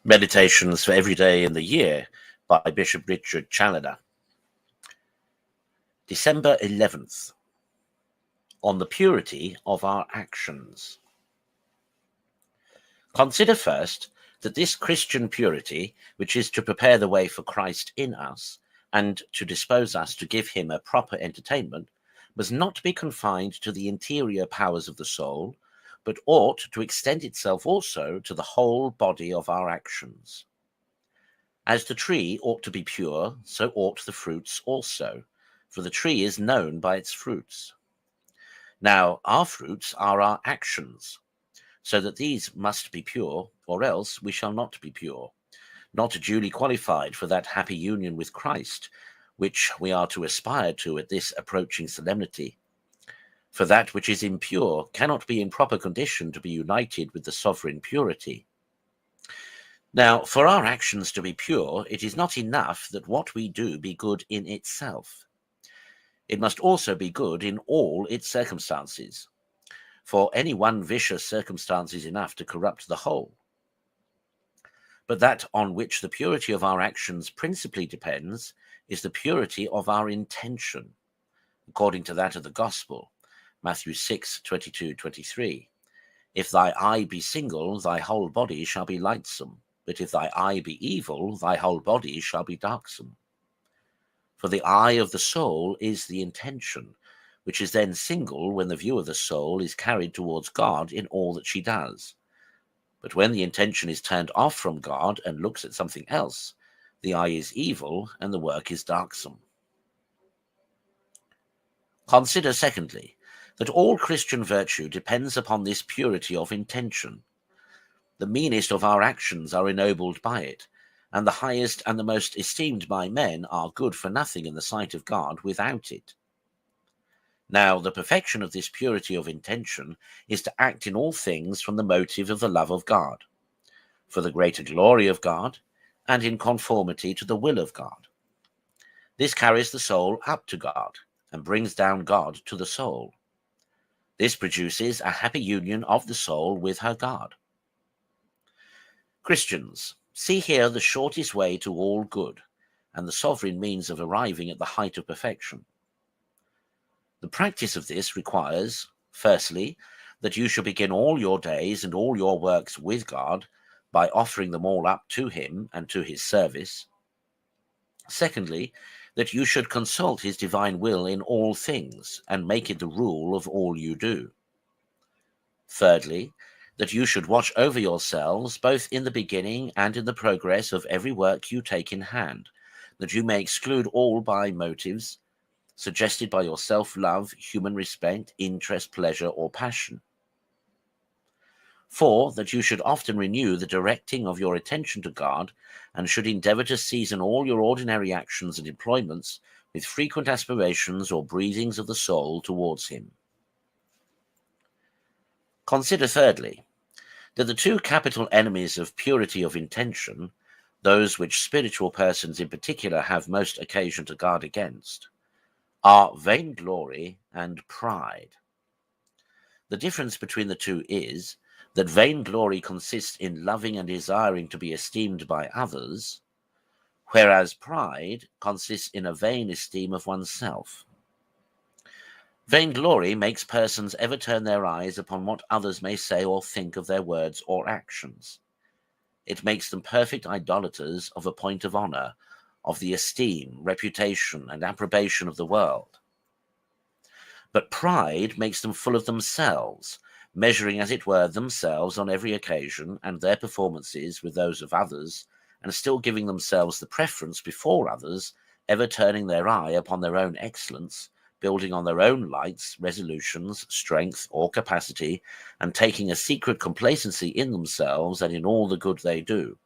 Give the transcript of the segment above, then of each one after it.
Meditations for Every Day in the Year by Bishop Richard Challoner. December 11th. On the purity of our actions. Consider first that this Christian purity, which is to prepare the way for Christ in us and to dispose us to give him a proper entertainment, must not be confined to the interior powers of the soul, but ought to extend itself also to the whole body of our actions. As the tree ought to be pure, so ought the fruits also, for the tree is known by its fruits. Now, our fruits are our actions, so that these must be pure, or else we shall not be pure, not duly qualified for that happy union with Christ, which we are to aspire to at this approaching solemnity. For that which is impure cannot be in proper condition to be united with the sovereign purity. Now, for our actions to be pure, it is not enough that what we do be good in itself. It must also be good in all its circumstances, for any one vicious circumstance is enough to corrupt the whole. But that on which the purity of our actions principally depends is the purity of our intention, according to that of the Gospel, Matthew 6:22-23. If thy eye be single, thy whole body shall be lightsome. But if thy eye be evil, thy whole body shall be darksome. For the eye of the soul is the intention, which is then single when the view of the soul is carried towards God in all that she does. But when the intention is turned off from God and looks at something else, the eye is evil and the work is darksome. Consider, secondly, that all Christian virtue depends upon this purity of intention. The meanest of our actions are ennobled by it, and the highest and the most esteemed by men are good for nothing in the sight of God without it. Now, the perfection of this purity of intention is to act in all things from the motive of the love of God, for the greater glory of God, and in conformity to the will of God. This carries the soul up to God, and brings down God to the soul. This produces a happy union of the soul with her God. Christians, see here the shortest way to all good, and the sovereign means of arriving at the height of perfection. The practice of this requires, firstly, that you shall begin all your days and all your works with God by offering them all up to him and to his service. Secondly, that you should consult his divine will in all things and make it the rule of all you do. Thirdly, that you should watch over yourselves both in the beginning and in the progress of every work you take in hand, that you may exclude all by motives suggested by your self-love, human respect, interest, pleasure, or passion. 4, that you should often renew the directing of your attention to God, and should endeavor to season all your ordinary actions and employments with frequent aspirations or breathings of the soul towards him. Consider, thirdly, that the two capital enemies of purity of intention, those which spiritual persons in particular have most occasion to guard against, are vainglory and pride. The difference between the two is that vainglory consists in loving and desiring to be esteemed by others, whereas pride consists in a vain esteem of oneself. Vainglory makes persons ever turn their eyes upon what others may say or think of their words or actions. It makes them perfect idolaters of a point of honor, of the esteem, reputation, and approbation of the world. But pride makes them full of themselves, measuring, as it were, themselves on every occasion and their performances with those of others, and still giving themselves the preference before others, ever turning their eye upon their own excellence, building on their own lights, resolutions, strength, or capacity, and taking a secret complacency in themselves and in all the good they do.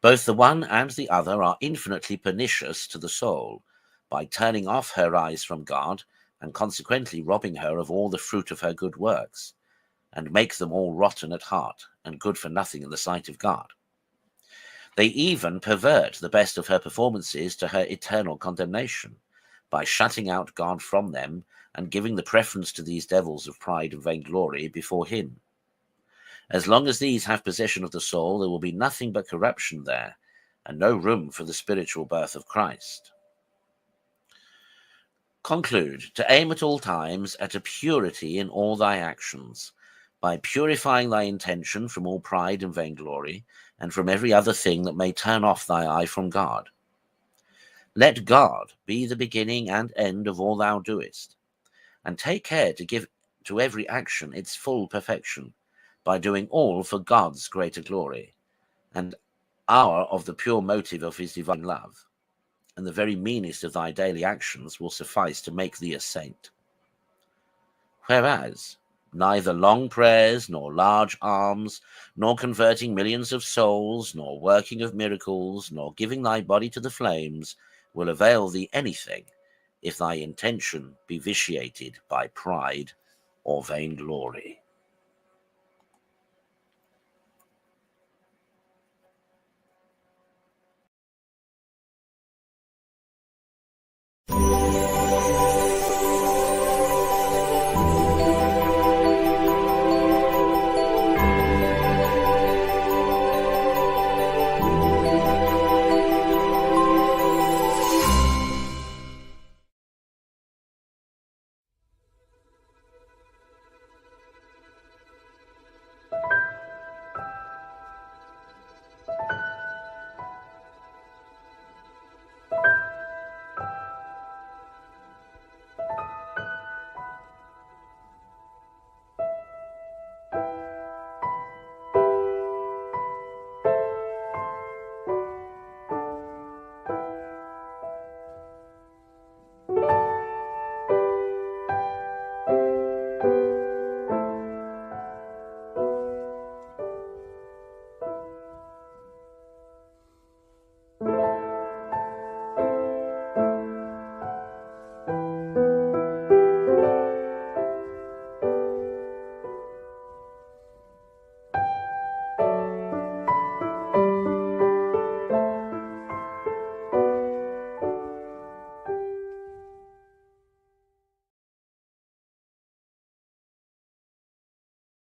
Both the one and the other are infinitely pernicious to the soul, by turning off her eyes from God, and consequently robbing her of all the fruit of her good works, and make them all rotten at heart, and good for nothing in the sight of God. They even pervert the best of her performances to her eternal condemnation, by shutting out God from them, and giving the preference to these devils of pride and vainglory before him. As long as these have possession of the soul, there will be nothing but corruption there, and no room for the spiritual birth of Christ. Conclude to aim at all times at a purity in all thy actions, by purifying thy intention from all pride and vainglory, and from every other thing that may turn off thy eye from God. Let God be the beginning and end of all thou doest, and take care to give to every action its full perfection, by doing all for God's greater glory, and our of the pure motive of his divine love. And the very meanest of thy daily actions will suffice to make thee a saint. Whereas neither long prayers, nor large alms, nor converting millions of souls, nor working of miracles, nor giving thy body to the flames, will avail thee anything, if thy intention be vitiated by pride or vainglory.